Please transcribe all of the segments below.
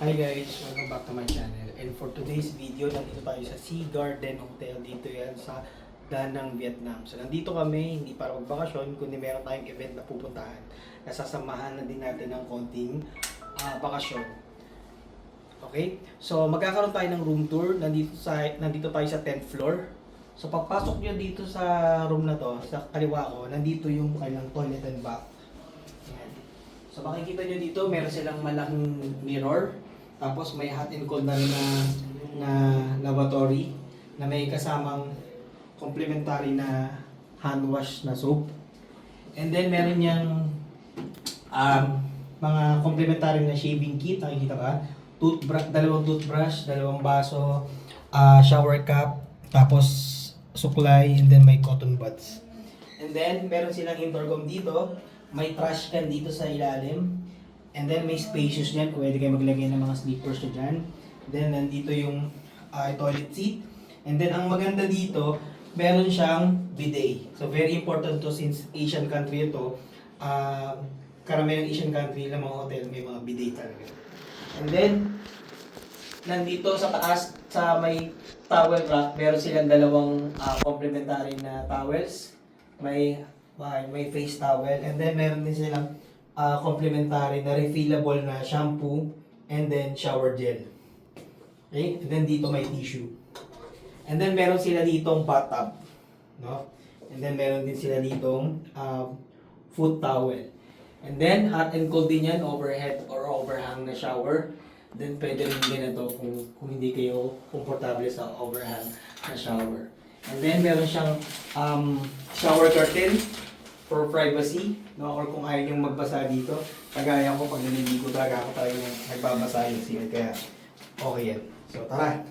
Hi guys, welcome back to my channel. And for today's video, nandito tayo sa Sea Garden Hotel. Dito yan sa Danang, Vietnam. So nandito kami, hindi para magbakasyon, kundi meron tayong event na pupuntahan. Nasasamahan na din natin ng konting bakasyon. Okay? So magkakaroon tayo ng room tour. Nandito tayo sa 10th floor. So pagpasok nyo dito sa room na to, sa kaliwa ko, nandito yung kanilang toilet and bath. Ayan. So makikita nyo dito, meron silang malaking mirror. Tapos may hot and cold na rin na lavatory na may kasamang complementary na hand wash na soap. And then meron niyang mga complementary na shaving kit, nakikita ka? Dalawang toothbrush, dalawang baso, shower cap, tapos suklay, and then may cotton buds. And then meron silang intercom dito, may trash can dito sa ilalim. And then may spacious dyan, pwede kayo maglagay ng mga slippers na dyan. Then nandito yung toilet seat. And then ang maganda dito, meron siyang bidet. So very important to since Asian country ito. Karamihan ng Asian country ng mga hotel may mga bidet talaga. And then, nandito sa taas, sa may towel rack, meron silang dalawang complementary na towels. May face towel. And then meron din silang complementary na refillable na shampoo and then shower gel. Okay? And then dito may tissue. And then meron sila ditong bathtub, no? And then meron din sila ditong foot towel. And then hot and cold din yan, overhead or overhang na shower. Then pwede rin din ito kung hindi kayo komportable sa overhang na shower. And then meron siyang shower curtain for privacy, no? Or kung ayaw niyong magbasa dito, kagaya ko pag naliligo talaga ako nagbabasa yung CR, kaya okay yan. So tara!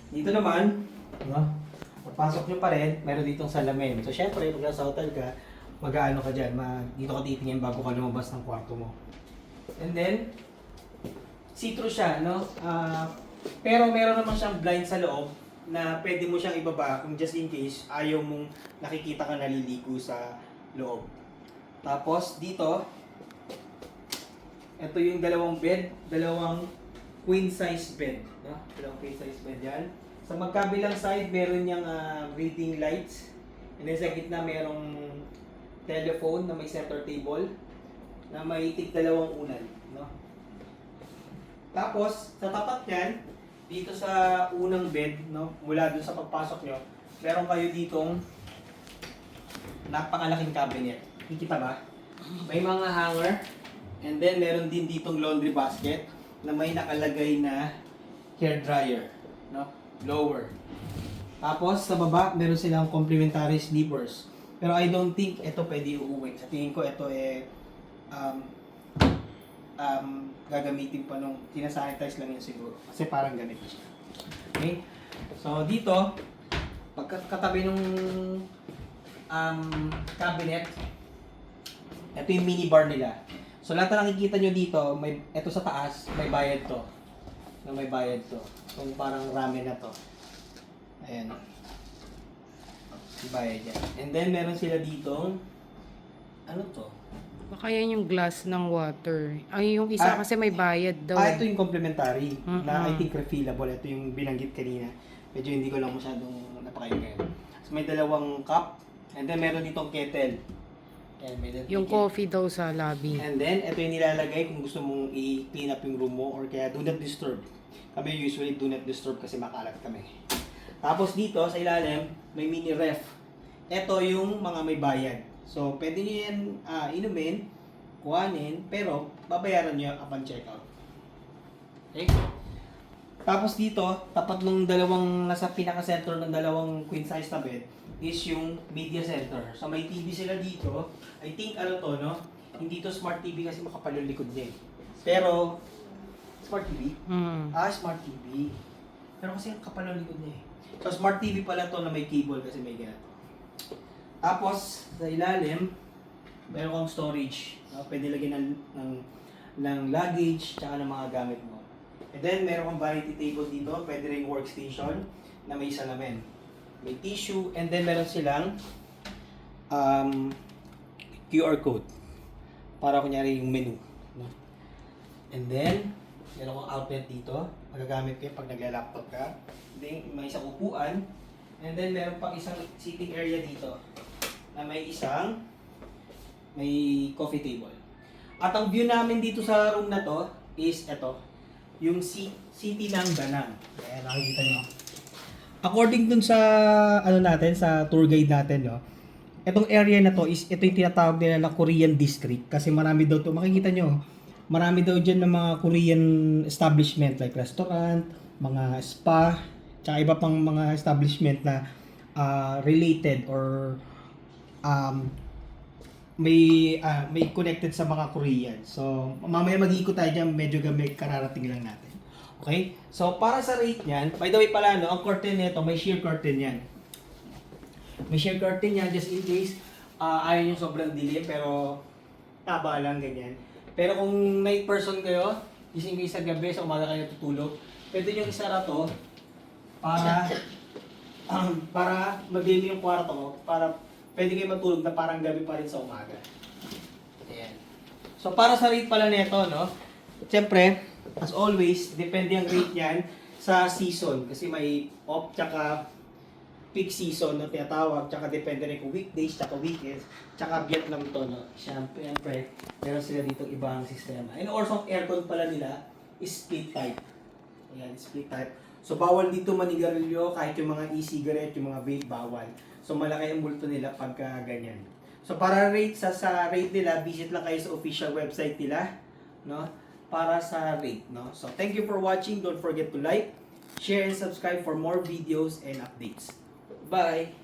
Dito naman, no? Pagpasok nyo pa rin, meron ditong salamin. So syempre, pag nasa hotel ka, mag-aano ka dyan, dito ka titingin bago ka lumabas ng kwarto mo. And then, see-through siya, no? Pero meron naman siyang blind sa loob, na pwede mo siyang ibaba kung just in case ayaw mong nakikita ka naliligo sa loob. Tapos dito, ito yung dalawang bed, dalawang queen size bed, no? Dalawang queen size bed yan. Sa magkabilang side, meron niyang reading lights. And then sa gitna, merong telephone na may center table na may dalawang unan, no? Tapos sa tapat niyan, dito sa unang bed, no, mula dun sa pagpasok nyo, meron kayo ditong napakalaking cabinet. Kikita ba? May mga hanger, and then meron din ditong laundry basket na may nakalagay na hair dryer, no, blower. Tapos sa baba, meron silang complimentary slippers. Pero I don't think ito pwede uuwi. Sa tingin ko ito gagamitin pa nung tinasanitize lang yun siguro. Kasi parang ganito siya. Okay? So dito, pagkatabi nung cabinet, ito yung mini bar nila. So lahat na nakikita nyo dito, ito sa taas, may bayad to. May bayad to. Kung parang ramen na to. Ayan. May bayad yan. And then meron sila dito, ano to? Baka yan yung glass ng water. Ay, yung isa kasi may bayad daw. Ito yung complementary na I think refillable. Ito yung binanggit kanina. Medyo hindi ko lang masyadong napakain. So may dalawang cup and then meron ditong kettle. And Yung coffee daw sa lobby. And then ito yung nilalagay kung gusto mong i-clean up yung room mo or kaya do not disturb. Kami usually do not disturb kasi makalat kami. Tapos dito sa ilalim may mini ref. Ito yung mga may bayad. So, pwede nyo yan inumin, kuhanin, pero babayaran nyo upon checkout. Okay? Tapos dito, tapat ng dalawang, nasa pinaka-center ng dalawang queen size na bed, is yung media center. So, may TV sila dito. I think, ano to, no? Hindi to smart TV kasi makapal yung likod niya. Pero, smart TV? Smart TV. Pero kasi kapal yung likod niya. So, smart TV pala to na may cable kasi may ganito. Tapos, sa ilalim, meron kang storage. No? Pwede lagyan ng luggage, tsaka ng mga gamit mo. And then, meron kang vanity table dito. Pwede rin workstation na may salamin. May tissue, and then meron silang QR code. Para kunyari yung menu. No? And then, Meron kong outlet dito. Magagamit kayo pag nagla-laptop ka. Then, may isang upuan. And then, meron pang isang sitting area dito na may coffee table. At ang view namin dito sa room na to is ito, yung city ng Danang. Ayan, nakikita nyo. According dun sa sa tour guide natin, no, itong area na to is ito yung tinatawag nila na Korean district kasi marami daw to, makikita nyo, marami daw dyan ng mga Korean establishment like restaurant, mga spa, tsaka iba pang mga establishment na related or may connected sa mga Korean. So, mamaya mag-iikot tayo dyan, medyo may kararating lang natin. Okay? So, para sa rate niyan, by the way pala, no, ang curtain nito, may sheer curtain yan. May sheer curtain yan, just in case ayaw yung sobrang dilim, pero taba lang, ganyan. Pero kung night person kayo, just in case sa gabi, sa umaga kayo tutulog, pwede nyo isara to para madilim yung kwarto, para pwede kayo matulog na parang gabi pa rin sa umaga. Ayan. So, para sa rate pala nito, no? Siyempre, as always, depende ang rate niyan sa season. Kasi may off, tsaka peak season na tinatawag, tsaka depende rin kung weekdays, tsaka weekends, tsaka Vietnam to, no? Siyempre, meron sila dito ibang sistema. And also, ang aircon pala nila is split type. Ayan, split type. So, bawal dito manigarilyo, kahit yung mga e-cigarette, yung mga vape, bawal. So, malaki ang multo nila pagka ganyan. So, para rate sa rate nila, visit lang kayo sa official website nila, no? Para sa rate, no? So, thank you for watching. Don't forget to like, share, and subscribe for more videos and updates. Bye!